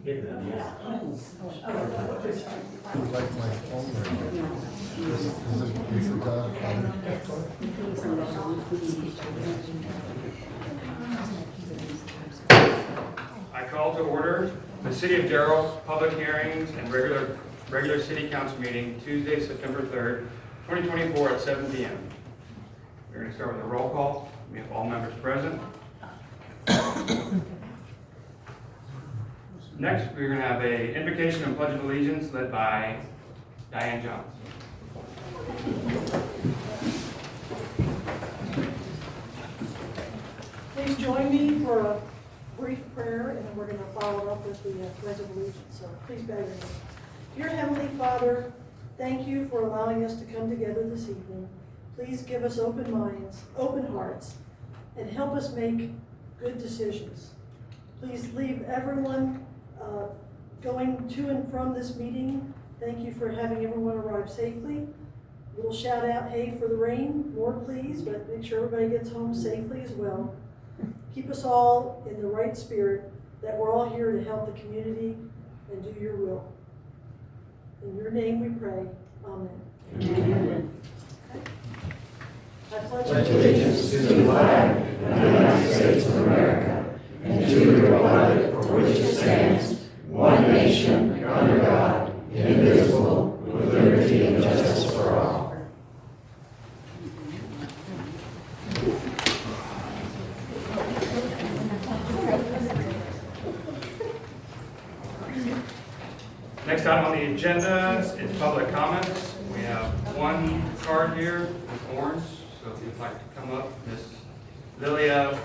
Like my phone right now. Is it I call to order the City of Gerald public hearings and regular city council meeting Tuesday, September 3rd, 2024 at 7 p.m. We're going to start with a roll call. We have all members present. Next, we're going to have an invocation and pledge of allegiance led by Diane Jones. Please join me for a brief prayer, and then we're going to follow up with the pledge of allegiance. So please bow your heads. Dear Heavenly Father, thank you for allowing us to come together this evening. Please give us open minds, open hearts, and help us make good decisions. Please leave everyone going to and from this meeting. Thank you for having everyone arrive safely. We'll shout out, hey, for the rain, Lord, please, but make sure everybody gets home safely as well. Keep us all in the right spirit, that we're all here to help the community and do your will. In your name we pray. Amen. Amen. I pledge Allegiance to the flag of the United States of America and to the republic for which it stands, one nation, under God, indivisible, with liberty and justice for all. Next item on the agenda is public comments. We have one card here with orange, so if you'd like to come up, Miss Lilia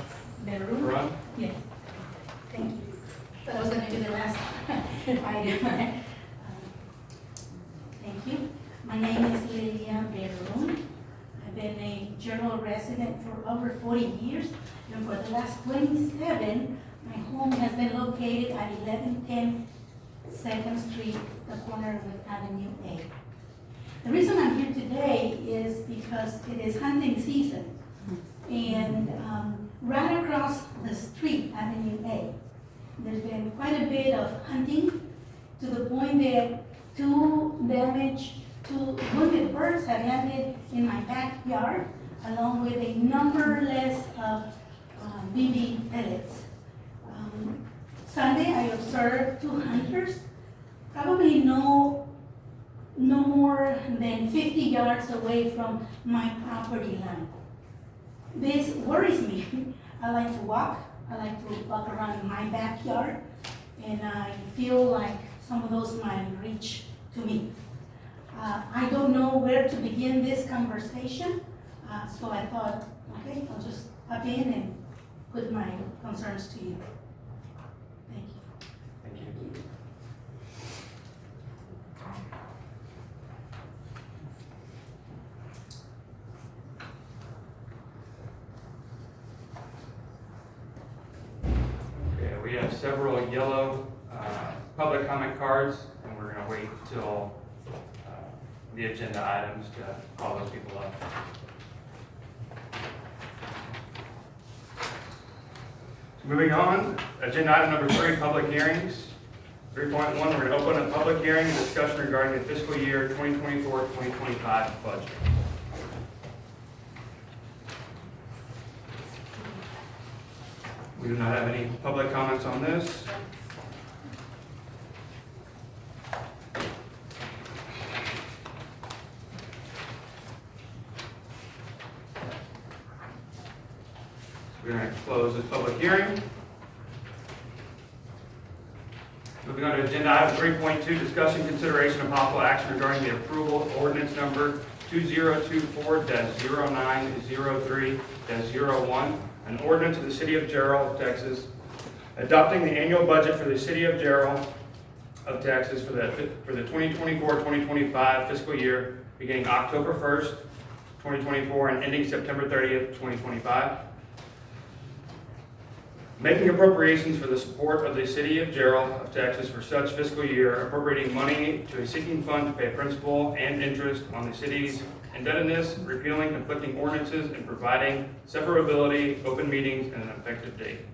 Run. Yes, thank you. But I was going to do the last item. Thank you. My name is Lilia Berrón. I've been a general resident for over 40 years, and for the last 27, my home has been located at 1110 2nd Street, the corner with Avenue A. The reason I'm here today is because it is hunting season, and right across the street, Avenue A, there's been quite a bit of hunting, to the point that two wounded birds have landed in my backyard, along with a numberless of BB pellets. Sunday, I observed two hunters, probably no more than 50 yards away from my property line. This worries me. I like to walk around my backyard, and I feel like some of those might reach to me. I don't know where to begin this conversation, so I thought, okay, I'll just pop in and put my concerns to you. Thank you. Thank you. Okay, we have several yellow public comment cards, and we're going to wait till the agenda items to call those people up. Moving on, agenda item number 3, public hearings. 3.1, we're going to open a public hearing and discussion regarding the fiscal year 2024-2025 budget. We do not have any public comments on this. We're going to close this public hearing. Moving on to agenda item 3.2, discussion, consideration, and possible action regarding the approval of ordinance number 2024-0903-01, an ordinance of the City of Gerald, Texas, adopting the annual budget for the City of Gerald of Texas for the 2024-2025 fiscal year, beginning October 1st, 2024, and ending September 30th, 2025. Making appropriations for the support of the City of Gerald of Texas for such fiscal year, appropriating money to a sinking fund to pay principal and interest on the city's indebtedness, repealing conflicting ordinances, and providing severability, open meetings, and an effective date.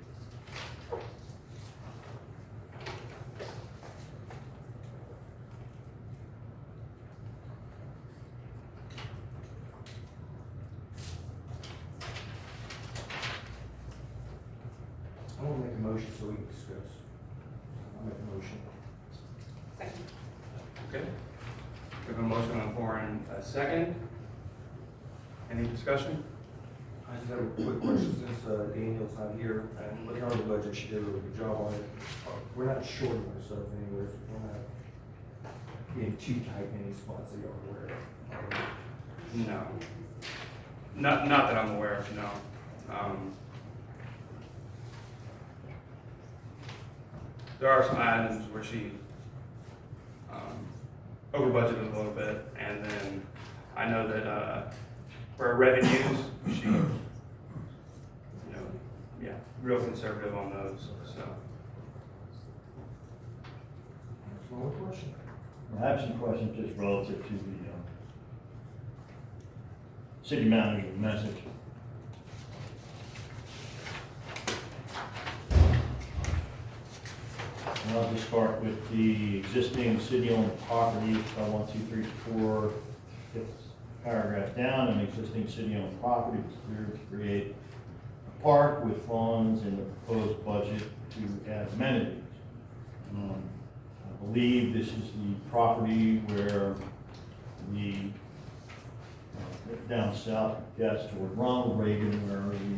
we discussed. I'll make a motion. Second. Okay. We have a motion on the floor and a second. Any discussion? I just have a quick question, since Daniel's not here, and looking over the budget, she did a really good job on it. We're not shorting ourselves anywhere, so we're not being too tight in any spots that you're aware of. No. Not that I'm aware of, no. There are some items where she over budgeted a little bit, and then I know that for her revenues, she, yeah, real conservative on those, so. That's my only question. I have some questions just relative to the city manager's message. And I'll just start with the existing city-owned property, 1, 2, 3, 4, fifth paragraph down, an existing city-owned property was cleared to create a park with funds in the proposed budget to add amenities. I believe this is the property where the, down south, yes, toward Ronald Reagan, where the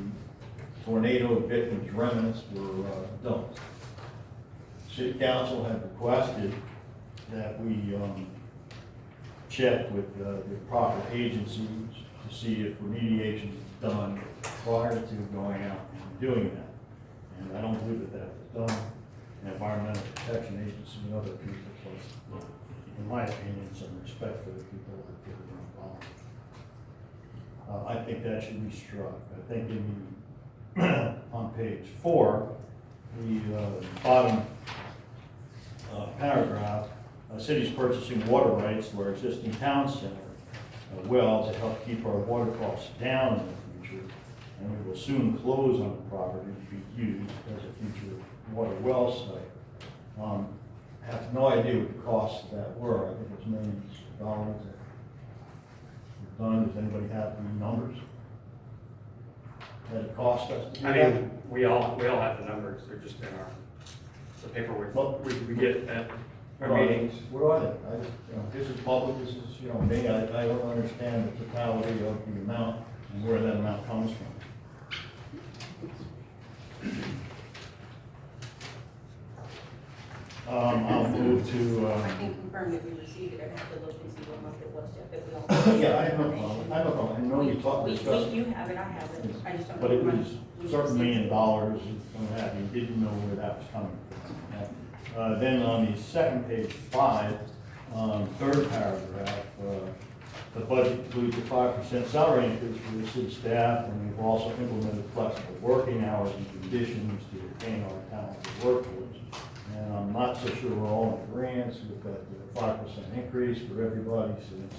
tornado victims' remnants were dumped. City Council had requested that we check with the proper agencies to see if remediation is done prior to going out and doing that. And I don't believe that that was done. The Environmental Protection Agency and other people, so in my opinion, some respect for the people that were involved. I think that should be struck. I think in the, on page 4, the bottom paragraph, city's purchasing water rights to our existing town center well to help keep our water costs down in the future, and we will soon close on the property to be used as a future water well site. I have no idea what the costs of that were. I think it's millions of dollars that were done. Does anybody have the numbers that it cost us to do I that? mean, we all have the numbers, they're just in the paperwork Well, we get at our Well, meetings. Where are they? This is public, this is, me, I don't understand the totality of the amount and where that amount comes from. I'll move to, I can confirm that we received it, I have to look and see what month it was, Jeff, if we don't. yeah, I have no problem, I know you talked, discussed, You have it, I have it, I just don't. but it know was when we certain $1 million received it. and what have you, didn't know where that was coming from. Then on the second page, 5, third paragraph, the budget includes a 5% salary increase for the city staff, and we've also implemented flexible working hours and conditions to retain our talented workforce. And I'm not so sure we're all in agreement with that 5% increase for everybody, since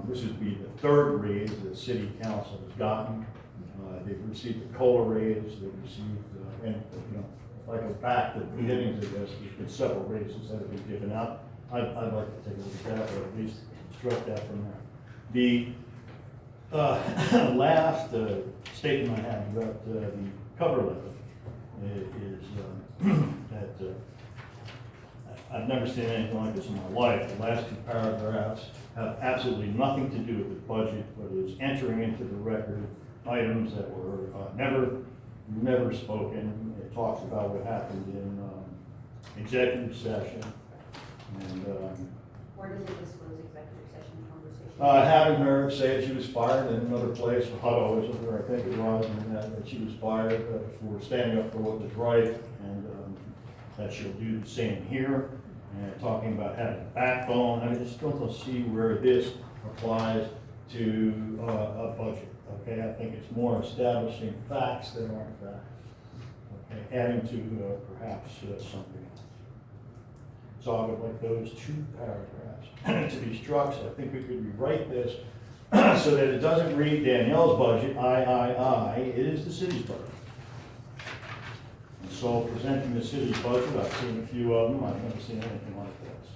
this would be the third raise that city council has gotten. They've received the COLA raise, they've received, and if I go back to the beginnings of this, there's been several raises that have been given out. I'd like to take a look at that, or at least strike that from there. The last statement I have about the cover letter is that I've never seen anything like this in my life. The last 2 paragraphs have absolutely nothing to do with the budget, but is entering into the record items that were never spoken. It talks about what happened in executive session, and Where does it disclose executive session conversation? having her say that she was fired in another place, Hutto or somewhere, I think it was, and that she was fired for standing up for what was right, and that she'll do the same here, and talking about having a backbone. I just don't see where this applies to a budget, okay? I think it's more establishing facts that aren't facts, okay? Adding to perhaps something else. So I would like those 2 paragraphs to be struck, so I think we could rewrite this so that it doesn't read Danielle's budget, I, it is the city's budget. And so presenting the city's budget, I've seen a few of them, I've never seen anything like this.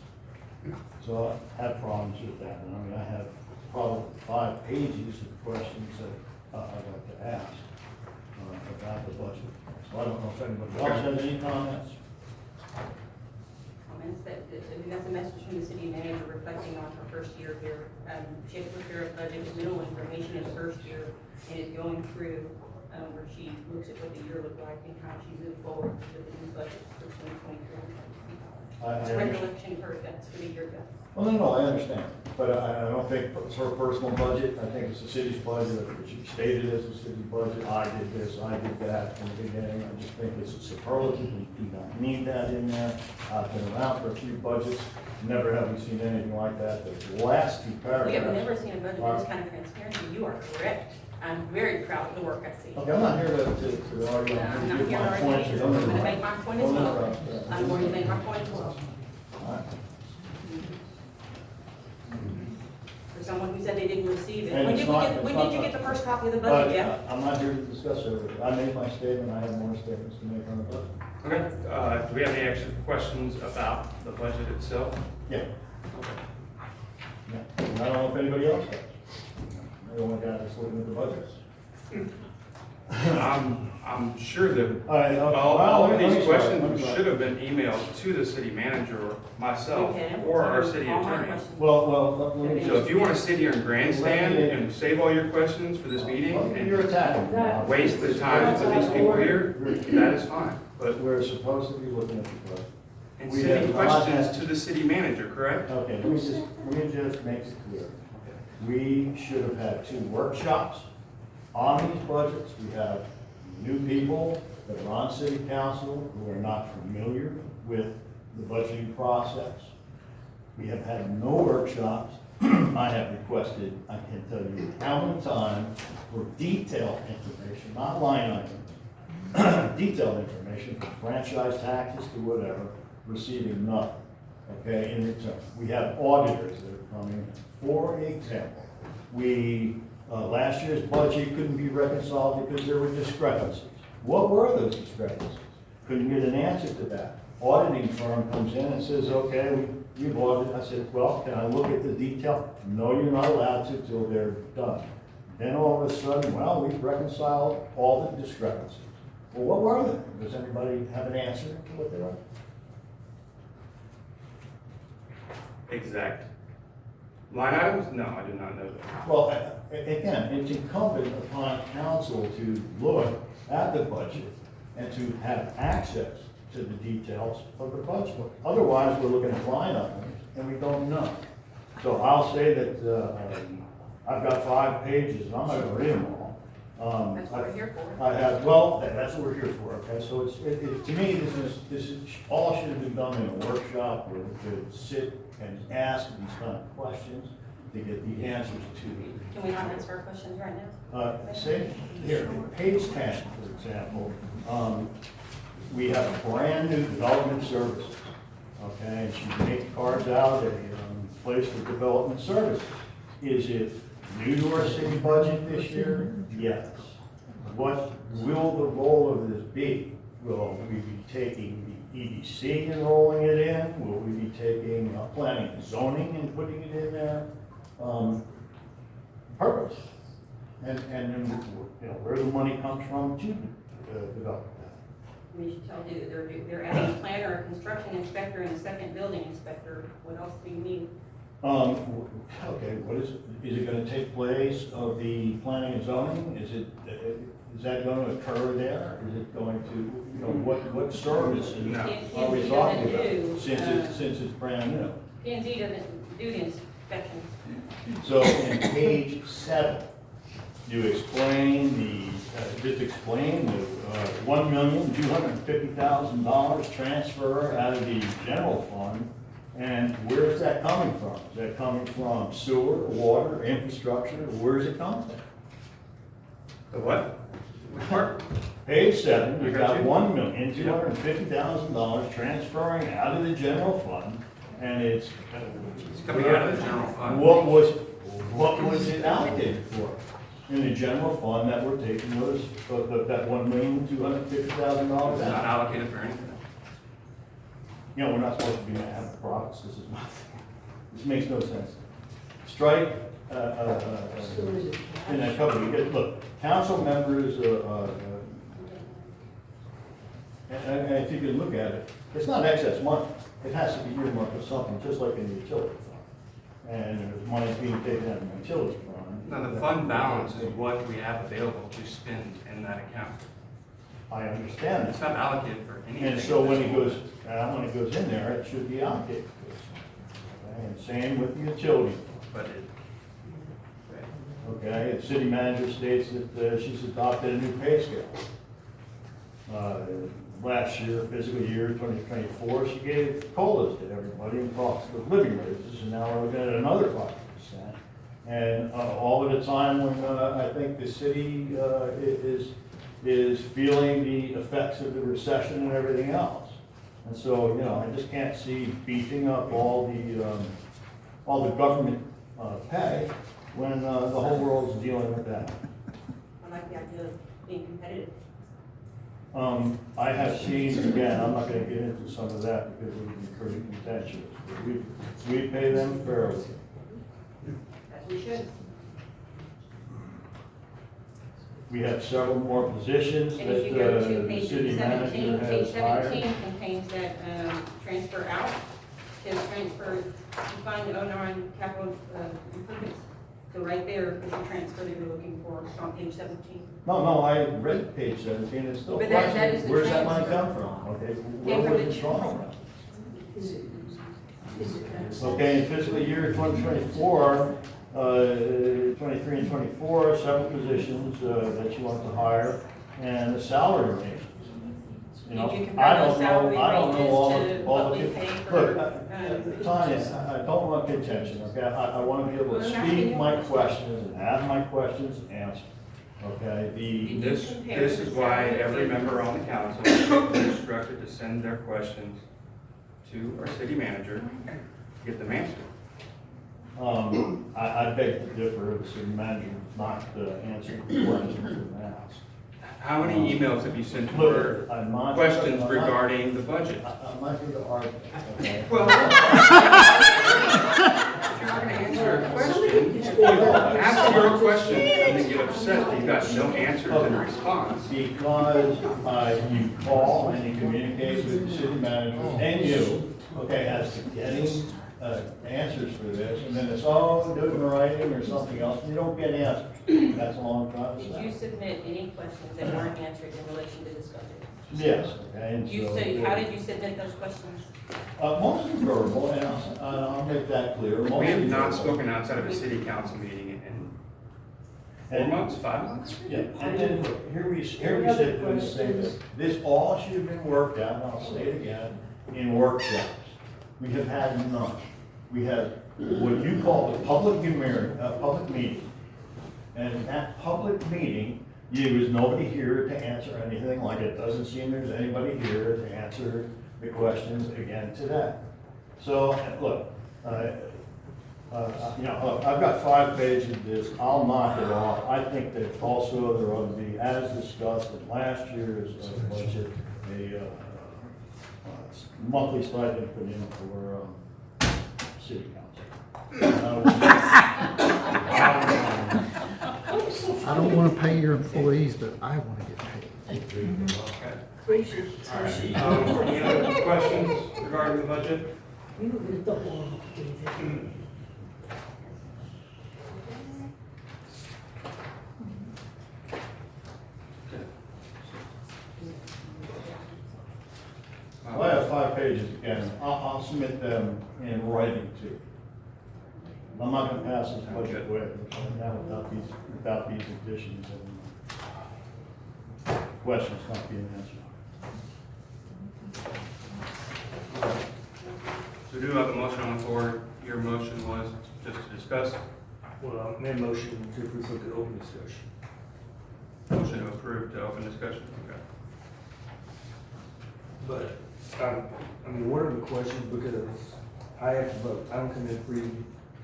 So I have problems with that, and I mean, I have probably 5 pages of questions that I'd like to ask. about the budget. So I don't know if anybody else has any comments. Comments that, I think that's a message from the city manager reflecting on her first year here. She had to prepare a budget with minimal information in the first year and is going through, where she looks at what the year looked like and how she moved forward with the new budget for 2023. It's a recollection of her events for the year ago. Well, no, I understand, but I don't think it's her personal budget, I think it's the city's budget, she stated as a city budget, I did this, I did that from the beginning, I just think it's a superlative, we do not need that in there. I've been around for a few budgets, never have we seen anything like that, the last two We have paragraphs. never seen a budget with this kind of transparency. You are correct. I'm very proud of the work I see. Okay, I'm not here to argue, I'm I'm not here here to to give my argue point. either. I'm going to make my point as well. I'm going to make my point as well. All right. For someone who said they didn't receive it. And When it's did we not- get, it's when not- did you get the first copy of the budget, Jeff? I'm not here to discuss it, I made my statement, I have more statements to make on the budget. Okay, do we have any extra questions about the budget itself? Yeah. Okay. Yeah, and I don't know if anybody else does. I'm the only guy that's looking at the budgets. I'm sure that All right, all of let me these start. questions should have been emailed to the city manager, myself, Okay. or our city All my attorney. questions. Well, let me So if just. you want to sit here and grandstand and save all your questions for this meeting You're and attacking me. waste the time of these people here, that is fine. But, We're supposed to be looking at the budget. and We sending have not questions had- to the city manager, correct? Okay, let me just make it clear. We should have had 2 workshops on these budgets. We have new people that are on city council who are not familiar with the budgeting process. We have had no workshops. I have requested, I can tell you how many times, for detailed information, not line items, detailed information, from franchise taxes to whatever, receiving nothing, okay, in return. We have auditors that are coming. For example, last year's budget couldn't be reconciled because there were discrepancies. What were those discrepancies? Couldn't get an answer to that. Auditing firm comes in and says, okay, you've audited. I said, well, can I look at the detail? No, you're not allowed to till they're done. Then all of a sudden, well, we've reconciled all the discrepancies. Well, what were they? Does anybody have an answer to what they were? Exact. Line items? No, I do not know that. Well, again, it's incumbent upon council to look at the budget and to have access to the details of the budget. Otherwise, we're looking at line items and we don't know. So I'll say that I've got 5 pages, and I'm not gonna read them all. That's what we're here for. I have, well, that's what we're here for, okay? So to me, this is, all should have been done in a workshop where we could sit and ask these kind of questions to get the answers to. Can we not answer our questions right now? Say, here, page 10, for example, we have a brand new development services, okay? And she makes cards out a place for development services. Is it new to our city budget this year? Yes. What will the role of this be? Will we be taking the EDC and rolling it in? Will we be taking planning and zoning and putting it in there? Purpose. And then, you know, where the money comes from to develop that. We should tell you that they're adding a planner, a construction inspector, and a second building inspector. What else do you need? Okay, what is it gonna take place of the planning and zoning? Is that gonna occur there? Is it going to, you know, what services No. are we P&Z talking doesn't about? do, Since it's brand new. P&Z doesn't do the inspections. So in page 7, you explain just explain the $1,250,000 transfer out of the general fund. And where is that coming from? Is that coming from sewer, water, infrastructure? Where is it coming from? The what? Which part? Page 7, you've I got got you. $1,250,000 transferring out of the general fund, and it's. It's coming out of the general fund. What was it allocated for? In the general fund that we're taking was, that $1,250,000 It's not out. allocated for anything. You know, we're not supposed to be having profits, this is not, this makes no sense. Strike, in that cover, you get, look, council members, And if you can look at it, it's not excess money. It has to be earmarked for something, just like in the utility fund. And if money's being taken out of the utility fund. Now, the fund balance is what we have available to spend in that account. I understand It's that. not allocated for anything. And so when it goes in there, it should be allocated. for this. Okay, and same with the utility fund. But it, Okay, the city manager states that she's adopted a new pay scale. Last year, fiscal year 2024, she gave COLAs to everybody and cost of living raises, and now we're looking at another 5%. And all at a time when I think the city is feeling the effects of the recession and everything else. And so, you know, I just can't see beefing up all the government pay when the whole world's dealing with that. I like the idea of being competitive. I have seen, again, I'm not gonna get into some of that because it would be pretty contentious, but we pay them fairly. As we should. We have several more positions And that if you go to the page city manager 17, page has hired. 17 contains that transfer out, to transfer, you find the 09 capital improvements. So right there is the transfer that you're looking for, it's on page 17. No, I read page 17, it's still But that is questioning, the where's that money transfer. come from? Okay, Came where from was the it from? Okay, in fiscal year 2024, 23 and 24, 7 positions that you want to hire, and the salary ranges. You know, Did you I compare those don't know, salary I don't know all ranges the, to all what the. we pay for? Look, Tanya, I don't want contention, okay? I want to be able to Well, not speak being- my questions and have my questions answered, okay? The, this is why every member on the council is instructed to send their questions to our city manager, get them answered. I beg to differ, the city manager is not answering the questions when asked. How many emails have you sent to her, Look, I'm not. questions I'm not- regarding the budget? I'm not here to argue, okay? Well, if you're not gonna answer a question, ask your question and then get upset that you got no answers in response. Because you call and you communicate with the city manager and you, okay, as to getting answers for this, and then it's, oh, do it in writing or something else, and you don't get answers. That's a long Did you process. submit any questions that weren't answered in relation to this budget? Yes, okay, and You so. said, how did you submit those questions? Mostly verbal, and I'll make that clear. We mostly have not verbal. spoken outside of a city council meeting in 4 And- months, 5 months? Yeah, and then, look, here we sit and say this all should have been worked out, and I'll say it again, in workshops. We have had none. We have what you call a public meeting. And in that public meeting, there was nobody here to answer anything, like it doesn't seem there's anybody here to answer the questions again today. So, look, you know, look, I've got 5 pages of this, I'll knock it off. I think that also there ought to be, as discussed in last year's budget, a monthly stipend put in for city council. I don't want to pay your employees, but I want to get paid. Okay. All right. Any other questions regarding the budget? Well, I have 5 pages again, I'll submit them in writing too. I'm not gonna pass this budget with, now without these additions and questions not being answered. So we do have a motion on the floor. Your motion was just to discuss. Well, I made a motion to approve for the open discussion. Motion to approve to open discussion. Okay. But, I mean, what are the questions, because I have to vote, I don't come in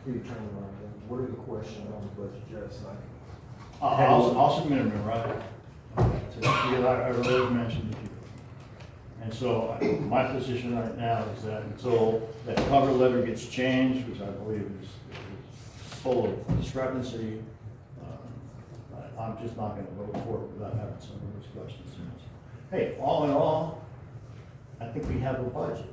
predetermined on them. What are the questions on the budget, Jeff, like? I'll submit them in writing. Because I've already mentioned it to you. And so my position right now is that until that cover letter gets changed, which I believe is full of discrepancy, I'm just not gonna vote for it without having some of those questions answered. Hey, all in all, I think we have a budget.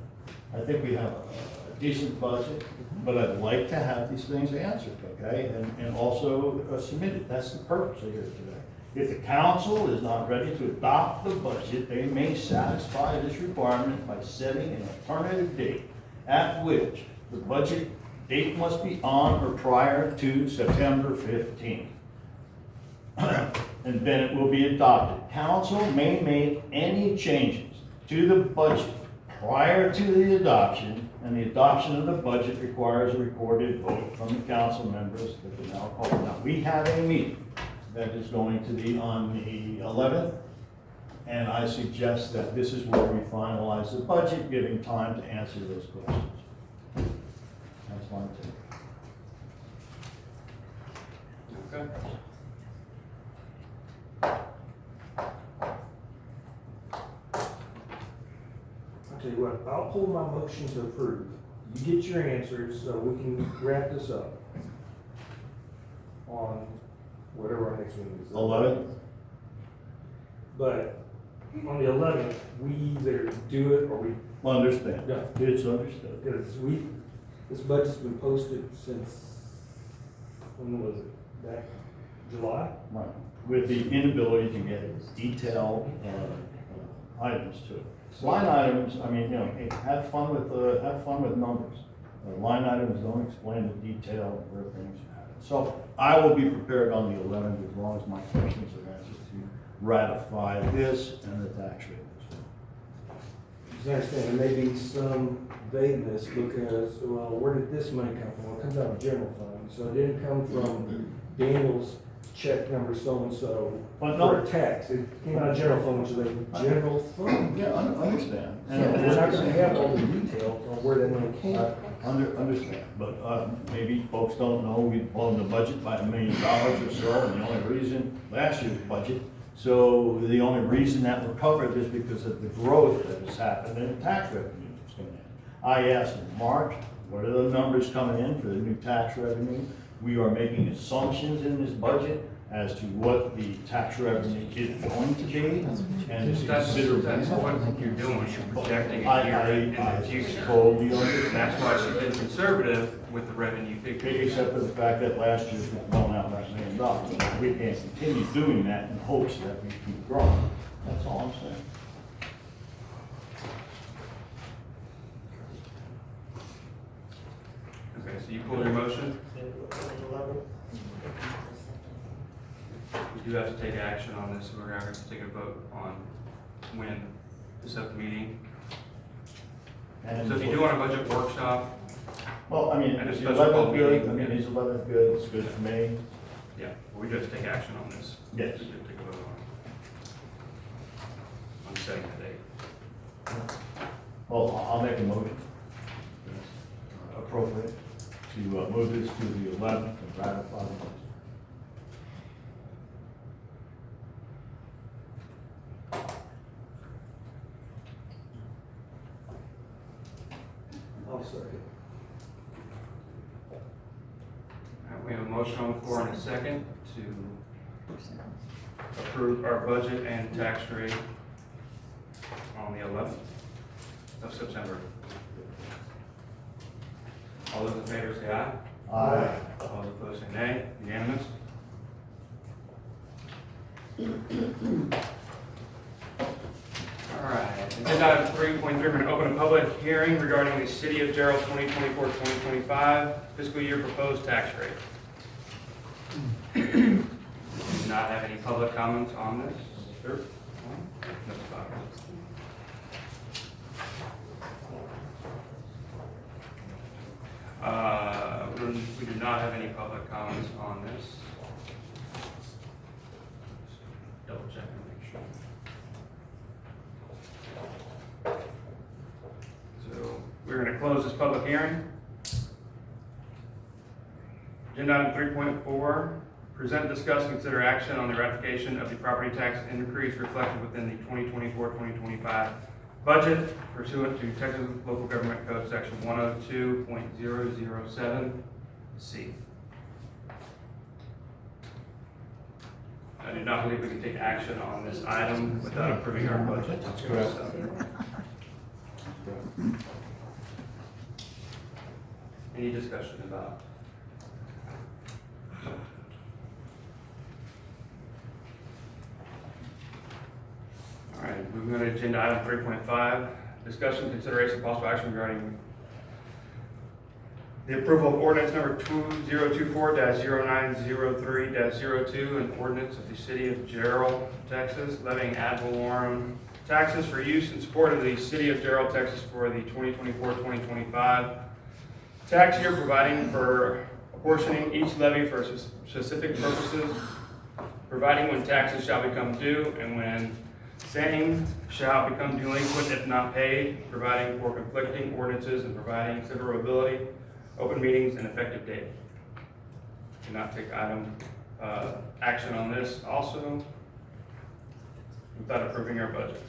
I think we have a decent budget, but I'd like to have these things answered, okay? And also submitted. That's the purpose of here today. If the council is not ready to adopt the budget, they may satisfy this requirement by setting an alternative date at which the budget date must be on or prior to September 15th. And then it will be adopted. Council may make any changes to the budget prior to the adoption, and the adoption of the budget requires a recorded vote from the council members that are now called. Now, we have a meeting that is going to be on the 11th, and I suggest that this is where we finalize the budget, giving time to answer those questions. That's my take. Okay. I'll tell you what, I'll pull my motion to approve. You get your answers, so we can wrap this up on whatever our next meeting is. 11th? But on the 11th, we either do it or we Understand. don't. It's understood. Because this budget's been posted since, when was it? Back July? Right. With the inability to get detailed items to it. Line items, I mean, you know, hey, have fun with numbers. Line items don't explain the detail of where things happen. So I will be prepared on the 11th as long as my questions are answered to ratify this and the tax rate. Just understand, there may be some vagueness because, well, where did this money come from? Well, it comes out of general fund, so it didn't come from Daniel's check number so-and-so But for no- a tax. It came out of general fund, which is a general fund. Yeah, understand. So we're not gonna have all the detail on where that money came from. Understand, but maybe folks don't know we've blown the budget by $1 million or so, and the only reason, last year's budget, so the only reason that we're covered is because of the growth that has happened in the tax revenue that's coming in. I asked in March, what are the numbers coming in for the new tax revenue? We are making assumptions in this budget as to what the tax revenue is going to be, and it's That's considerable. what you're doing, you're projecting a I year in the future. totally And understand. that's why she's been conservative with the revenue figure. Except for the fact that last year's was blown out by $1 million. We can't continue doing that in hopes that we keep growing. That's all I'm saying. Okay, so you pulled your motion? We do have to take action on this, so we're gonna have to take a vote on when to set the meeting. And So if you do want a budget workshop, Well, I mean, And a is special 11 call good? meeting. I mean, is 11 good? It's good for me. yeah, we do have to take action on this. Yes. We do have to take a vote on setting the date. Well, I'll make a motion. Appropriate to move this to the 11th and ratify the budget. I'll second. We have a motion on the floor and a second to approve our budget and tax rate on the 11th of September. All those in favor say aye. Aye. All those opposed say nay. Unanimous? All right. Agenda item 3.3, we're going to open a public hearing regarding the City of Gerald 2024-2025 fiscal year proposed tax rate. We do not have any public comments on this. Sir? No comments. We do not have any public comments on this. Double check and make sure. So we're going to close this public hearing. Agenda item 3.4, present, discuss, consider action on the ratification of the property tax increase reflected within the 2024-2025 budget pursuant to Texas Local Government Code Section 102.007C. I do not believe we can take action on this item without approving our budget. That's correct. Any discussion about? All right, moving on to agenda item 3.5, discussion, consideration, possible action regarding the approval of ordinance number 2024-0903-02, an ordinance of the city of Gerald, Texas, levying ad valorem taxes for use in support of the city of Gerald, Texas for the 2024-2025 tax year, providing for apportioning each levy for specific purposes, providing when taxes shall become due and when same shall become delinquent if not paid, providing for conflicting ordinances and providing severability, open meetings, and effective date. Do not take action on this also without approving our budget.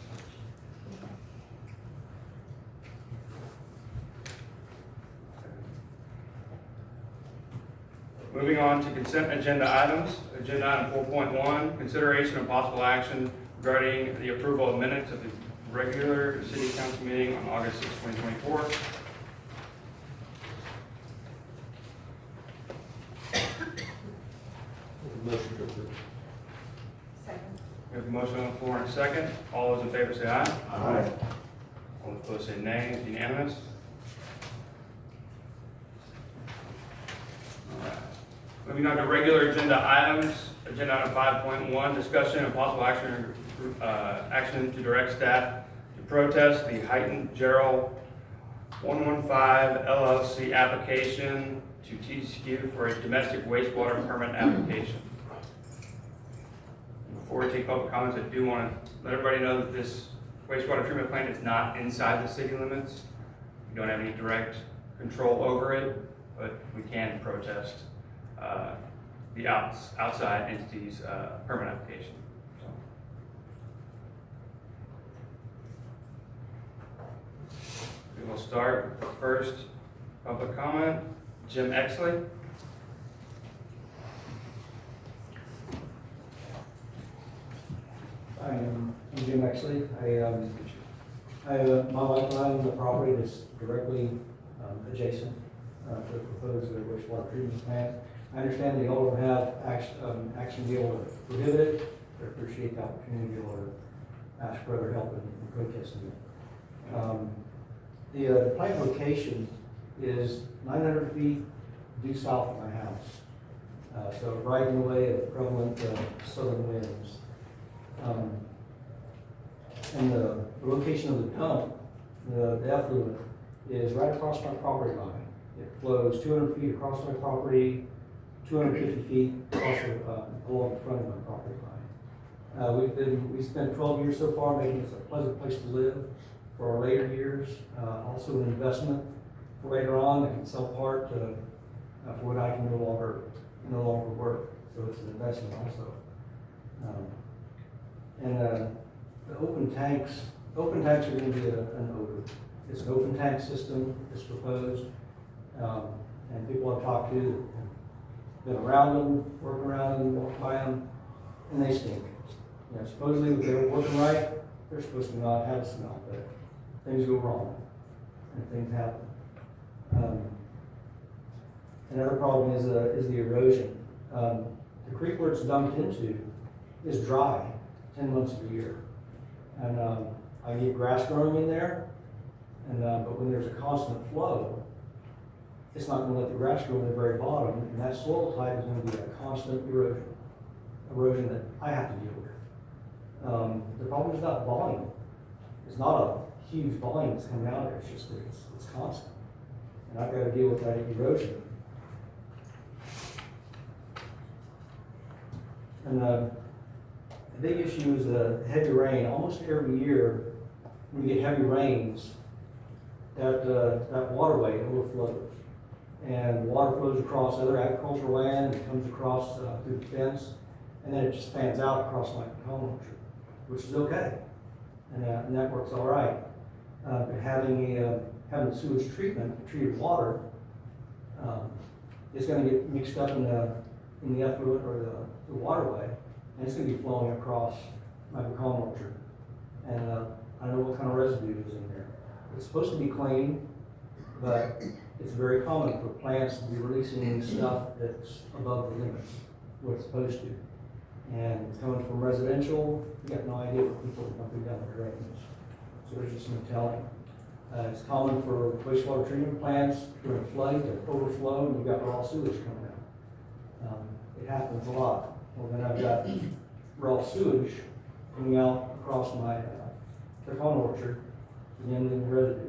Moving on to consent agenda items. Agenda item 4.1, consideration of possible action regarding the approval of minutes of the regular city council meeting on August 6, 2024. Motion to approve. Second. We have a motion on the floor and a second. All those in favor say aye. Aye. All those opposed say nay. It's unanimous. All right. Moving on to regular agenda items. Agenda item 5.1, discussion and possible action to direct staff to protest the heightened Gerald 115 LLC application to TCEQ for a domestic wastewater permit application. Before we take public comments, I do want to let everybody know that this wastewater treatment plant is not inside the city limits. We don't have any direct control over it, but we can protest the outside entity's permit application. So. We will start with the first public comment. Jim Exley. I'm Jim Exley. My wife and I own the property that's directly adjacent to the proposed wastewater treatment plant. I understand the owner will have action to be able to prohibit it, but appreciate the opportunity to be able to ask for other help in protesting it. The plant location is 900 feet due south of my house. So right in the way of prevalent southern winds. And the location of the dump, the effluent, is right across my property line. It flows 200 feet across my property, 250 feet across along the front of my property line. We spent 12 years so far making this a pleasant place to live for our later years. Also an investment for later on. I can sell part for what I can no longer work. So it's an investment also. The open tanks are going to be an odor. It's an open tank system that's proposed, and people I've talked to have been around them, worked around them, walked by them, and they stink. You know, supposedly if they were working right, they're supposed to not have a smell, but things go wrong, and things happen. Another problem is the erosion. The creek where it's dumped into is dry 10 months of the year. And I get grass growing in there, but when there's a constant flow, it's not going to let the grass grow in the very bottom, and that soil type is going to be a constant erosion that I have to deal with. The problem is not volume. It's not a huge volume that's coming out there, it's just that it's constant. And I've got to deal with that erosion. And the big issue is heavy rain. Almost every year, when you get heavy rains, that waterway overflows. And water flows across other agricultural land, it comes across through the fence, and then it just fans out across my home orchard, which is okay. And that works all right. But having sewage treatment, treated water, it's going to get mixed up in the effluent or the waterway, and it's going to be flowing across my pecan orchard. And I don't know what kind of residue is in there. It's supposed to be clean, but it's very common for plants to be releasing stuff that's above the limits, what it's supposed to. And it's coming from residential, you got no idea what people are dumping down the drains. So there's just no telling. It's common for wastewater treatment plants during flood to overflow, and you've got raw sewage coming out. It happens a lot. Well, then I've got raw sewage coming out across my pecan orchard, and then in the residue.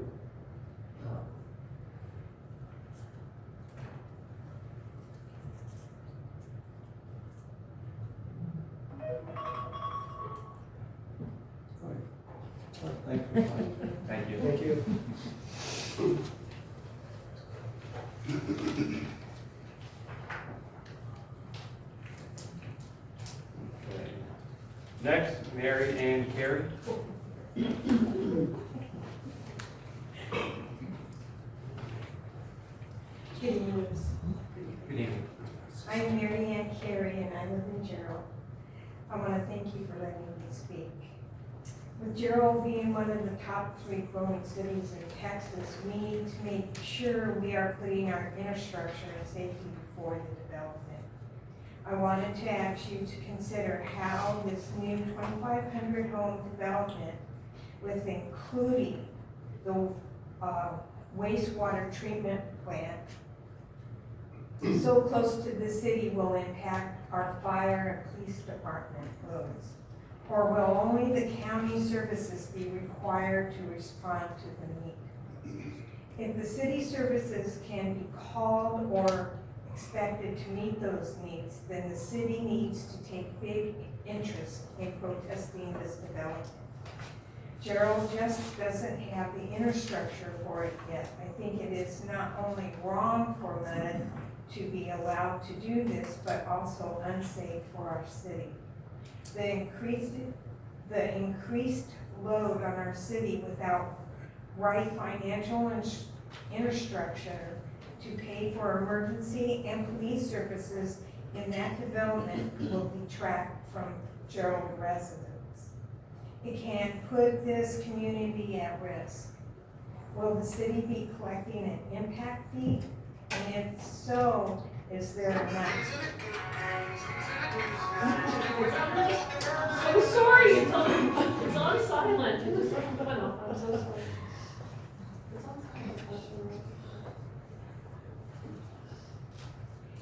Thank you. Thank you. Thank you. Okay. Next, Mary Ann Carey. Good evening. Good evening. I'm Mary Ann Carey and I live in Gerald. I want to thank you for letting me speak. With Gerald being one of the top 3 growing cities in Texas, we need to make sure we are putting our infrastructure and safety before the development. I wanted to ask you to consider how this new 2,500 home development, with including the wastewater treatment plant, so close to the city, will impact our fire and police department loads? Or will only the county services be required to respond to the need? If the city services can be called or expected to meet those needs, then the city needs to take big interest in protesting this development. Gerald just doesn't have the infrastructure for it yet. I think it is not only wrong for MUD to be allowed to do this, but also unsafe for our city. The increased load on our city without right financial infrastructure to pay for emergency and police services in that development will detract from Gerald residents. It can put this community at risk. Will the city be collecting an impact fee? And if so, is there enough? I'm sorry, it's on silent. I'm so sorry. It's on silent.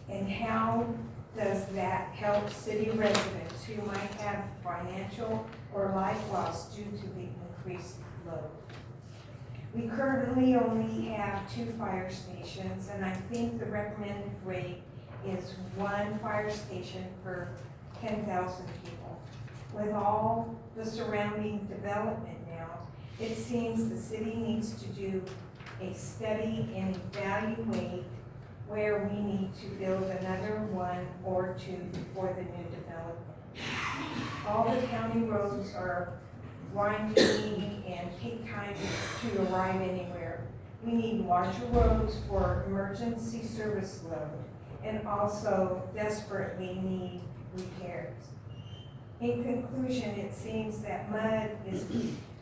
And how does that help city residents who might have financial or life loss due to the increased load? We currently only have 2 fire stations, and I think the recommended rate is 1 fire station per 10,000 people. With all the surrounding development now, it seems the city needs to do a study and evaluate where we need to build another 1 or 2 before the new development. All the county roads are windy and take time to arrive anywhere. We need larger roads for emergency service load and also desperately need repairs. In conclusion, it seems that MUD is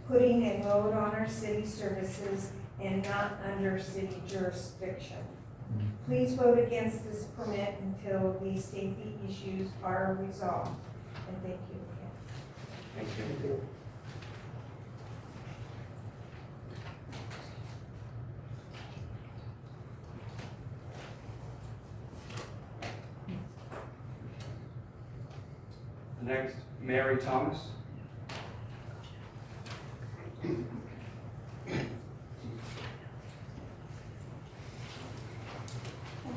putting a load on our city services and not under city jurisdiction. Please vote against this permit until these safety issues are resolved. And thank you again. Thank you. Next, Mary Thomas. Thank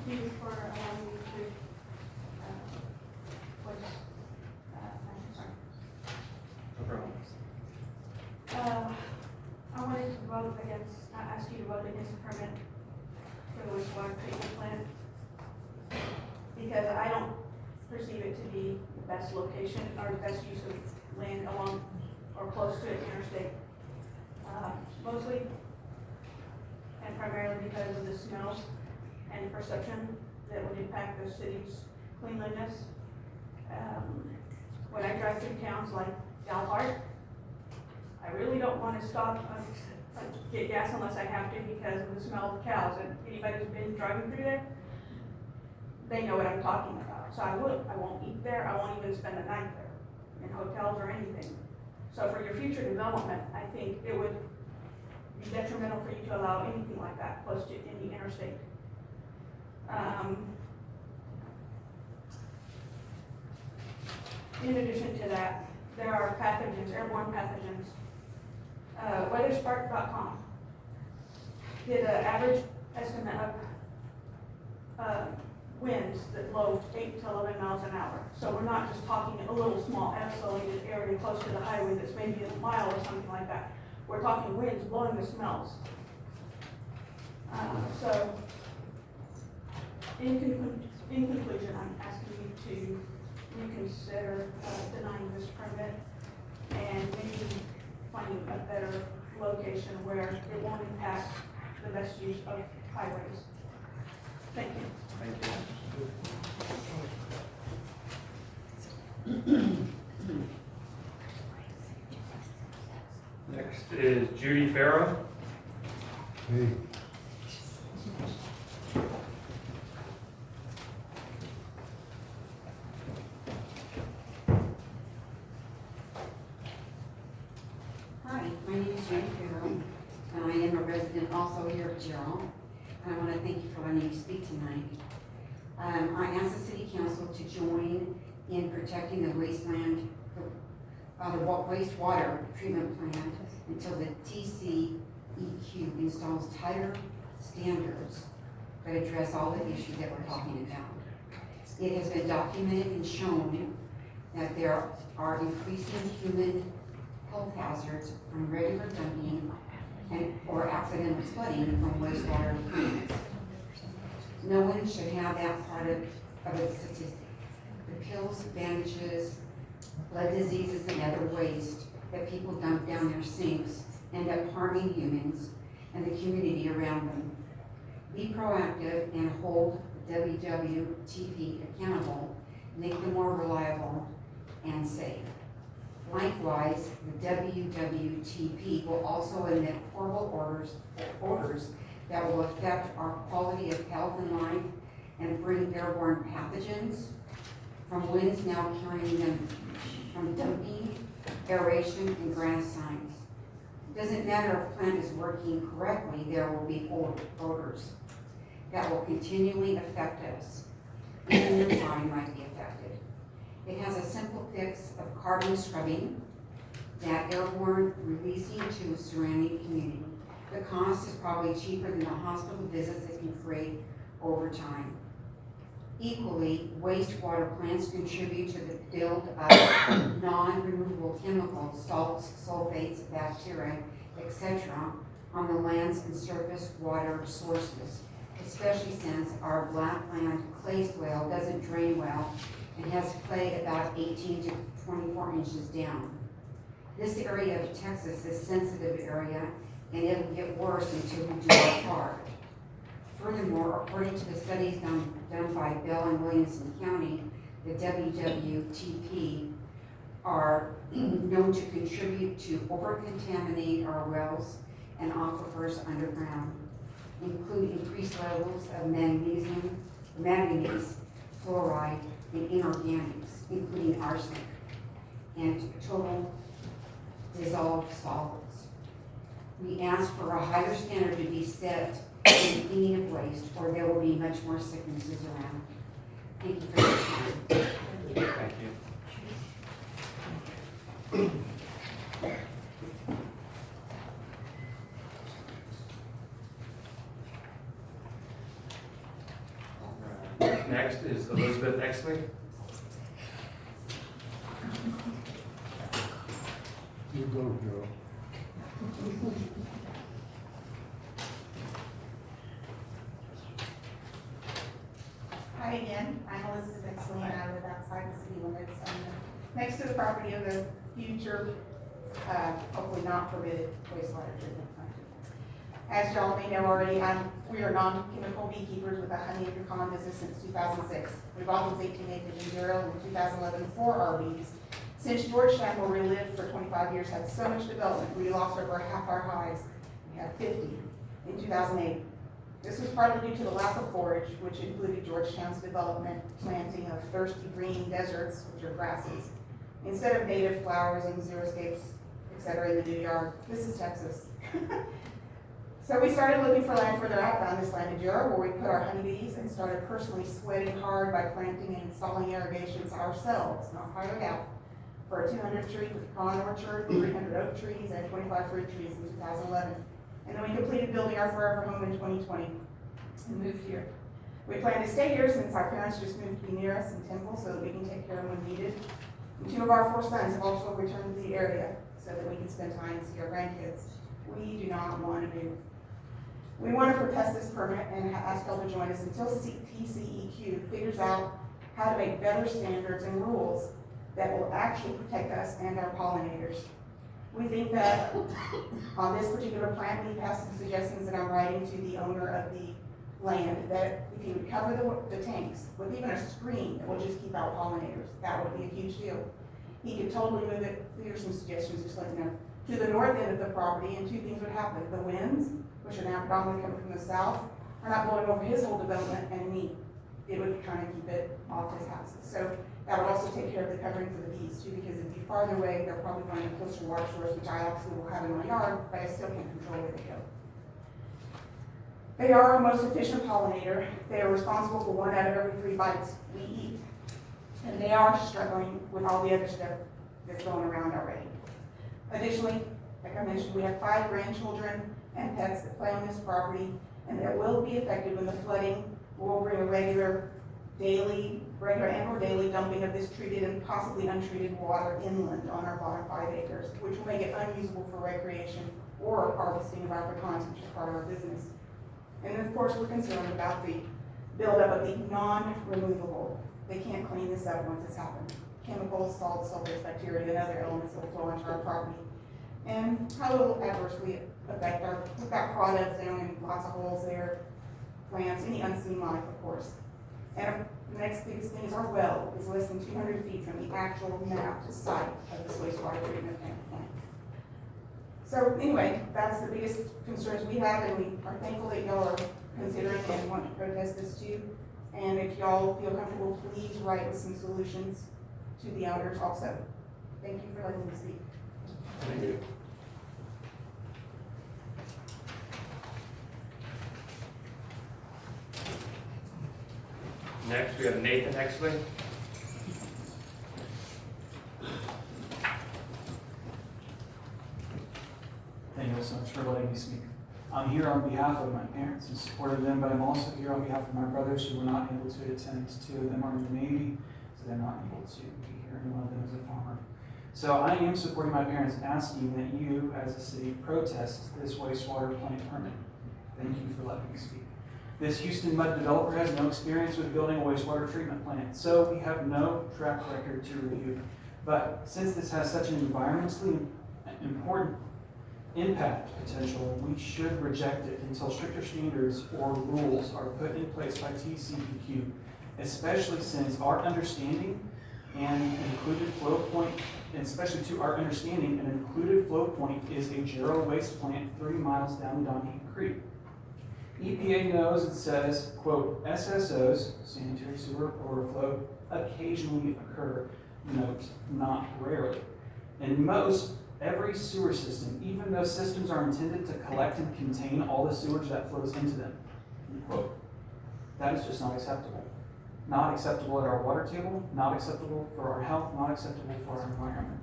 you for allowing me to voice. I'm sorry. No problem. I wanted to vote against, ask you to vote against the permit for the wastewater treatment plant because I don't perceive it to be the best location or the best use of land along or close to an interstate. Mostly and primarily because of the smells and perception that would impact the city's cleanliness. When I drive through towns like Dalhart, I really don't want to stop get gas unless I have to because of the smell of cows. And anybody who's been driving through there, they know what I'm talking about. So I won't eat there, I won't even spend the night there, in hotels or anything. So for your future development, I think it would be detrimental for you to allow anything like that close to any interstate. In addition to that, there are pathogens, airborne pathogens. Weatherspark.com did an average estimate of winds that blow 8 to 11 miles an hour. So we're not just talking a little small isolated area close to the highway that's maybe a mile or something like that. We're talking winds blowing the smells. So in conclusion, I'm asking you to reconsider denying this permit and maybe finding a better location where it won't impact the best use of highways. Thank you. Thank you. Next is Judy Farrow. Hi, my name is Judy Farrow, and I am a resident also here of Gerald. And I want to thank you for letting me speak tonight. I asked the City Council to join in protecting the wasteland, the wastewater treatment plant until the TCEQ installs tighter standards that address all the issues that we're talking about. It has been documented and shown that there are increasing human health hazards from regular dumping or accidental flooding from wastewater plants. No one should have that part of a statistic. The pills, bandages, blood diseases, and other waste that people dump down their sinks end up harming humans and the community around them. Be proactive and hold WWTP accountable, make them more reliable and safe. Likewise, the WWTP will also emit horrible orders that will affect our quality of health and life and bring airborne pathogens from winds now carrying them from dumping, aeration, and grass signs. It doesn't matter if plant is working correctly, there will be odors that will continually affect us. Even your body might be affected. It has a simple fix of carbon scrubbing, that airborne releasing to surrounding community. The cost is probably cheaper than the hospital visits it can create over time. Equally, wastewater plants contribute to the build of non-removable chemicals, salts, sulfates, bacteria, etc. on the lands and surface water sources, especially since our blackland clay swale doesn't drain well and has clay about 18 to 24 inches down. This area of Texas is a sensitive area, and it'll get worse until we do our part. Furthermore, according to the studies done by Bell and Williamson County, the WWTP are known to contribute to over-contaminate our wells and aquifers underground, including increased levels of manganese, fluoride, and inorganics, including arsenic, and total dissolved solids. We ask for a higher standard to be set in cleaning of waste, or there will be much more sicknesses around. Thank you for your time. Thank you. Next is Elizabeth Exley. You go, girl. Hi again, I'm Elizabeth Exley and I live outside the city limits, next to the property of the future, hopefully not permitted wastewater treatment plant. As y'all may know already, we are non-chemical beekeepers with a honey and pecan business since 2006. We bought those 18 acres in Durham in 2011 for our bees. Since Georgetown, where we lived for 25 years, had so much development, we lost over half our hives We had 50 in 2008. This was partly due to the lack of forage, which included Georgetown's development planting of thirsty green deserts, which are grasses, instead of native flowers and xeriscapes, etc. in the new yard. This is Texas. So we started looking for land further out, found this land in Jarrell where we put our honeybees and started personally sweating hard by planting and installing irrigations ourselves, not hired out, for a 200-tree pecan orchard, 300 oak trees, and 25 fruit trees in 2011. And then we completed building our forever home in 2020 and moved here. We plan to stay here since our parents just moved to be near us in Temple so that we can take care of them when needed. And 2 of our 4 sons have also returned to the area so that we can spend time and see our grandkids. We do not want to move. We want to protest this permit and ask y'all to join us until TCEQ figures out how to make better standards and rules that will actually protect us and our pollinators. We think that on this particular plant, we've had some suggestions that I'm writing to the owner of the land, that if he would cover the tanks with even a screen that will just keep out pollinators, that would be a huge deal. He could totally move it, here's some suggestions, just let you know, to the north end of the property, and 2 things would happen. The winds, which are now predominantly coming from the south, are not blowing over his whole development and me. It would kind of keep it off his houses. So that would also take care of the covering for the bees too, because if you're farther away, they're probably going to closer water source, which I obviously will have in my yard, but I still can't control where they go. They are our most efficient pollinator. They are responsible for 1 out of every 3 bites we eat. And they are struggling with all the other stuff that's going around already. Additionally, like I mentioned, we have 5 grandchildren and pets that play on this property, and that will be affected when the flooding will bring a regular and or daily dumping of this treated and possibly untreated water inland on our bottom 5 acres, which will make it unusable for recreation or harvesting of our pecans, which is part of our business. And of course, we're concerned about the buildup of the non-removable. They can't clean this up once it's happened. Chemicals, salts, sulfates, bacteria, and other elements that will flow onto our property. And how it will adversely affect we've got products down and lots of holes there, plants, any unseen life, of course. And the next biggest thing is our well is less than 200 feet from the actual mapped site of this wastewater treatment plant. So anyway, that's the biggest concerns we have, and we are thankful that y'all are considering and want to protest this too. And if y'all feel comfortable, please write with some solutions to the owners also. Thank you for letting me speak. Thank you. Next, we have Nathan Exley. Thank you so much for letting me speak. I'm here on behalf of my parents and supported them, but I'm also here on behalf of my brothers who were not able to attend. 2 of them are in the Navy, so they're not able to be here, and one of them is a farmer. So I am supporting my parents, asking that you, as a city, protest this wastewater plant permit. Thank you for letting me speak. This Houston mud developer has no experience with building a wastewater treatment plant, so we have no track record to review. But since this has such an environmentally important impact potential, we should reject it until stricter standards or rules are put in place by TCEQ, especially since our understanding and included flow point, and especially to our understanding, an included flow point is a Jarrell waste plant 3 miles down Donahue Creek. EPA knows it says, quote, SSOs, sanitary sewer overflow, occasionally occur, note, not rarely. In most, every sewer system, even though systems are intended to collect and contain all the sewage that flows into them, end quote. That is just not acceptable. Not acceptable at our water table, not acceptable for our health, not acceptable for our environment.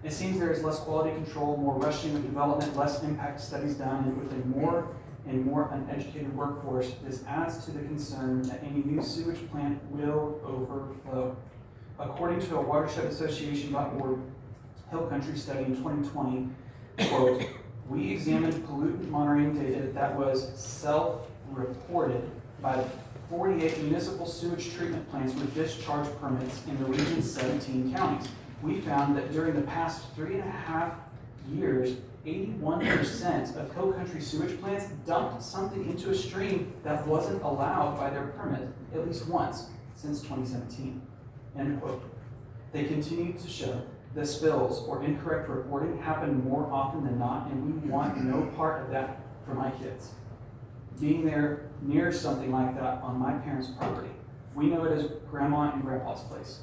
It seems there is less quality control, more rushing of development, less impact studies done, and with a more and more uneducated workforce, this adds to the concern that any new sewage plant will overflow. According to a Watershed Association.org Hill Country study in 2020, quote, we examined pollutant monitoring data that was self-reported by 48 municipal sewage treatment plants with discharge permits in the region's 17 counties. We found that during the past 3.5 years, 81% of Hill Country sewage plants dumped something into a stream that wasn't allowed by their permit at least once since 2017. End quote. They continue to show the spills or incorrect reporting happen more often than not, and we want no part of that for my kids. Being there near something like that on my parents' property, we know it as grandma and grandpa's place.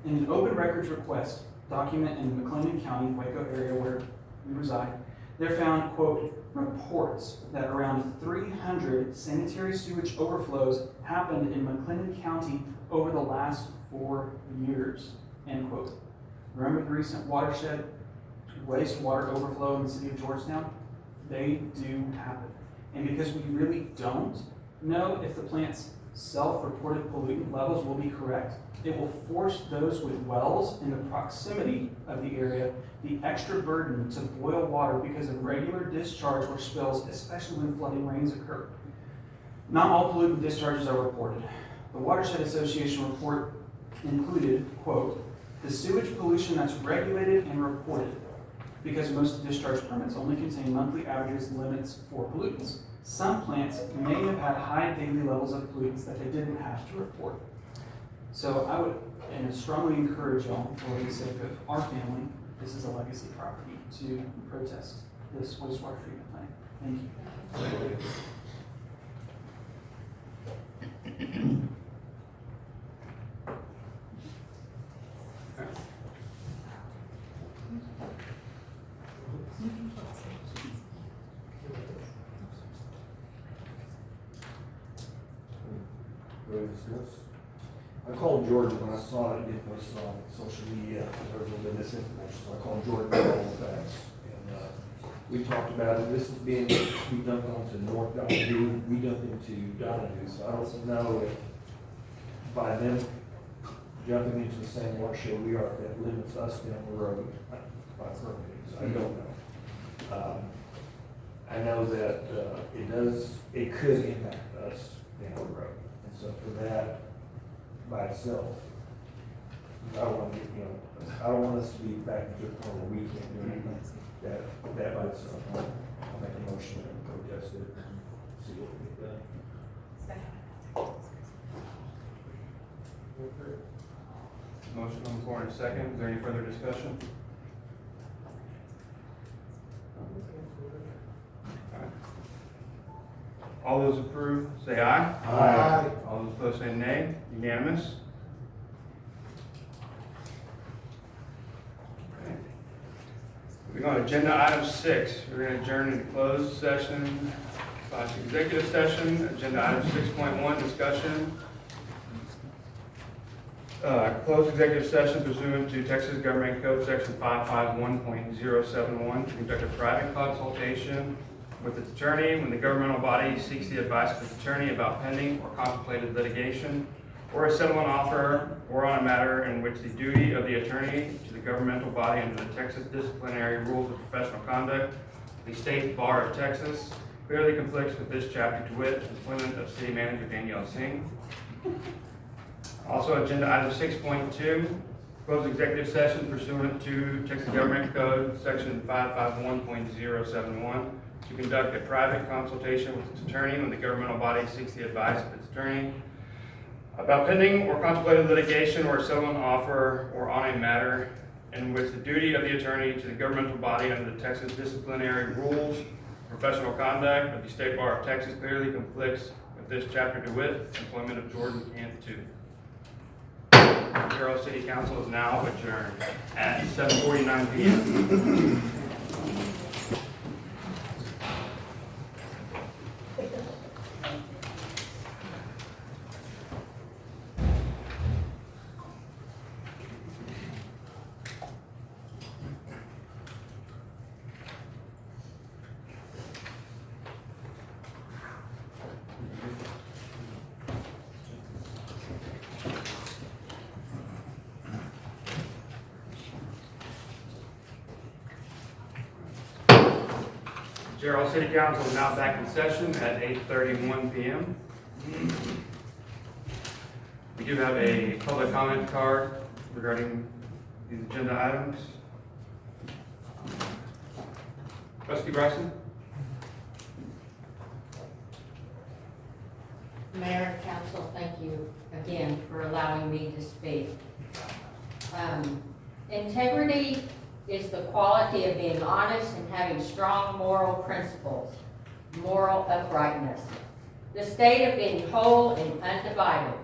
In an open records request document in the McLennan County, Waco area where we reside, they're found, quote, reports that around 300 sanitary sewage overflows happened in McLennan County over the last 4 years, end quote. Remember the recent watershed wastewater overflow in the city of Georgetown? They do happen. And because we really don't know if the plant's self-reported pollutant levels will be correct, it will force those with wells in the proximity of the area the extra burden to boil water because of regular discharge or spills, especially when flooding rains occur. Not all pollutant discharges are reported. The Watershed Association report included, quote, the sewage pollution that's regulated and reported, because most discharge permits only contain monthly averages limits for pollutants. Some plants may have had high daily levels of pollutants that they didn't have to report. So I would and strongly encourage y'all, for the sake of our family, this is a legacy property, to protest this wastewater treatment plant. Thank you. I called Jordan when I saw it get posted on social media. There was a little bit of misinformation, so I called Jordan with all the facts. And we talked about it. This is being, we dumped onto North Donahue, we dumped into Donahue. So I don't know if by them jumping into the same watershed we are, that limits us down the road by permitting. So I don't know. I know that it could impact us down the road. And so for that, by itself, I don't want to get, I don't want us to be back to a point where we can't do anything. That by itself, I'll make a motion and protest it and see what we get done. Motion on the floor in a second. Is there any further discussion? Alright. All those approve, say aye. Aye. All those opposed, say nay. Unanimous. Okay. Moving on to agenda item 6. We're going to adjourn into closed session, / executive session. Agenda item 6.1, discussion. Closed executive session pursuant to Texas Government Code Section 551.071 to conduct a private consultation with its attorney when the governmental body seeks the advice of its attorney about pending or contemplated litigation or a settlement offer or on a matter in which the duty of the attorney to the governmental body under the Texas disciplinary rules of professional conduct, the State Bar of Texas, clearly conflicts with this chapter, to wit, employment of City Manager Danielle Singh. Also, agenda item 6.2, closed executive session pursuant to Texas Government Code Section 551.071 to conduct a private consultation with its attorney when the governmental body seeks the advice of its attorney about pending or contemplated litigation or a settlement offer or on a matter in which the duty of the attorney to the governmental body under the Texas disciplinary rules of professional conduct of the State Bar of Texas clearly conflicts with this chapter, to wit, employment of Jordan Kent II. Carroll City Council is now adjourned at 7:49 p.m. Gerald City Council is now back in session at 8:31 p.m. We do have a public comment card regarding these agenda items. Trustee Bryson? Mayor and Council, thank you again for allowing me to speak. Integrity is the quality of being honest and having strong moral principles, moral uprightness. The state of being whole and undivided.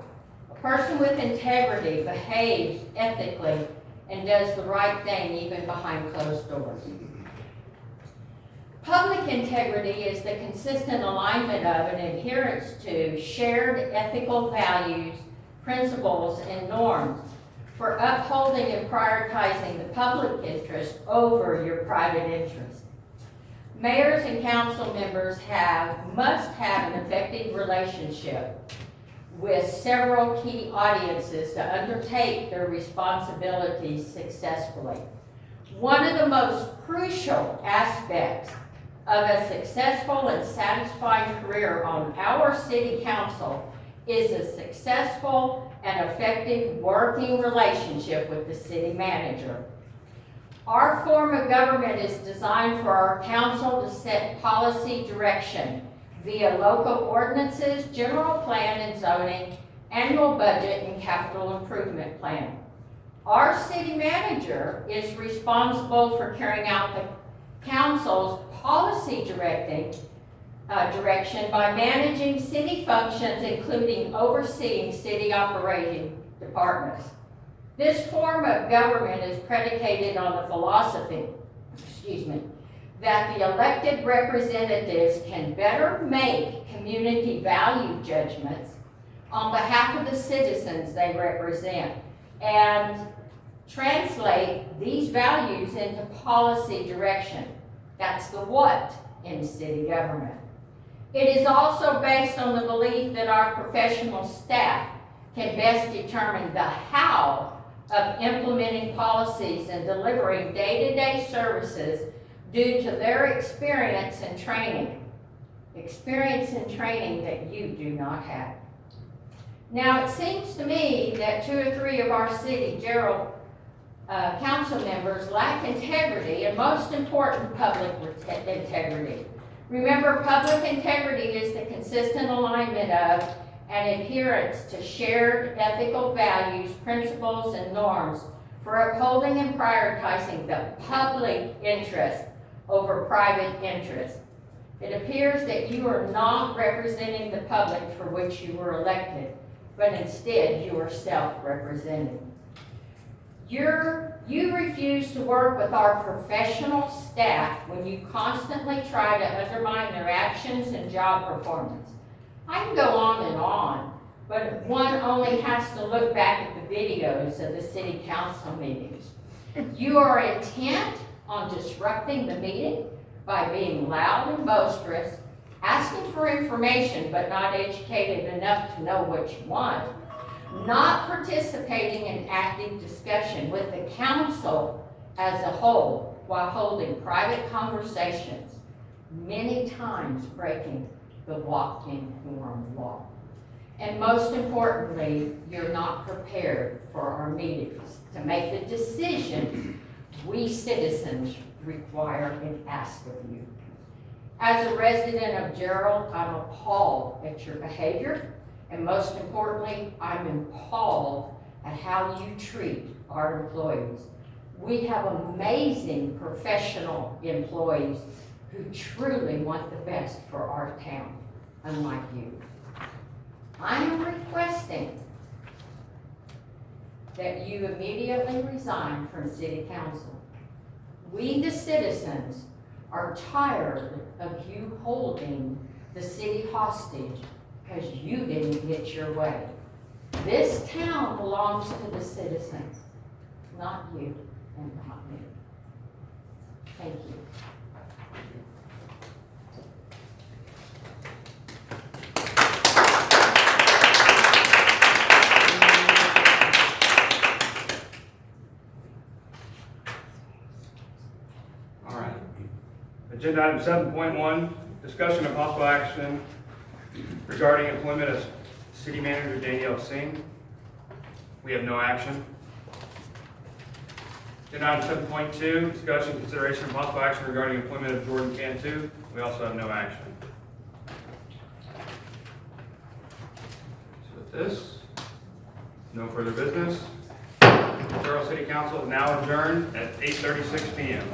A person with integrity behaves ethically and does the right thing even behind closed doors. Public integrity is the consistent alignment of and adherence to shared ethical values, principles, and norms for upholding and prioritizing the public interest over your private interest. Mayors and council members must have an effective relationship with several key audiences to undertake their responsibilities successfully. One of the most crucial aspects of a successful and satisfying career on our city council is a successful and effective working relationship with the city manager. Our form of government is designed for our council to set policy direction via local ordinances, general plan and zoning, annual budget, and capital improvement plan. Our city manager is responsible for carrying out the council's policy direction by managing city functions, including overseeing city operating departments. This form of government is predicated on the philosophy, that the elected representatives can better make community value judgments on behalf of the citizens they represent and translate these values into policy direction. That's the what in city government. It is also based on the belief that our professional staff can best determine the how of implementing policies and delivering day-to-day services due to their experience and training that you do not have. Now, it seems to me that 2 or 3 of our city Gerald council members lack integrity, and most important, public integrity. Remember, public integrity is the consistent alignment of and adherence to shared ethical values, principles, and norms for upholding and prioritizing the public interest over private interest. It appears that you are not representing the public for which you were elected, but instead you are self-represented. You refuse to work with our professional staff when you constantly try to undermine their actions and job performance. I can go on, but one only has to look back at the videos of the city council meetings. You are intent on disrupting the meeting by being loud and boisterous, asking for information but not educated enough to know what you want, not participating in active discussion with the council as a whole while holding private conversations, many times breaking the walk-in quorum law. And most importantly, you're not prepared for our meetings to make the decisions we citizens require and ask of you. As a resident of Gerald, I'm appalled at your behavior, and most importantly, I'm appalled at how you treat our employees. We have amazing professional employees who truly want the best for our town, unlike you. I am requesting that you immediately resign from city council. We, the citizens, are tired of you holding the city hostage because you didn't get your way. This town belongs to the citizens, not you and not me. Thank you. All right. Agenda item 7.1, discussion of possible action regarding employment of City Manager Danielle Singh. We have no action. Agenda item 7.2, discussion, consideration, and possible action regarding employment of Jordan Cantu. We also have no action. So with this, no further business. Gerald City Council is now adjourned at 8:36 PM.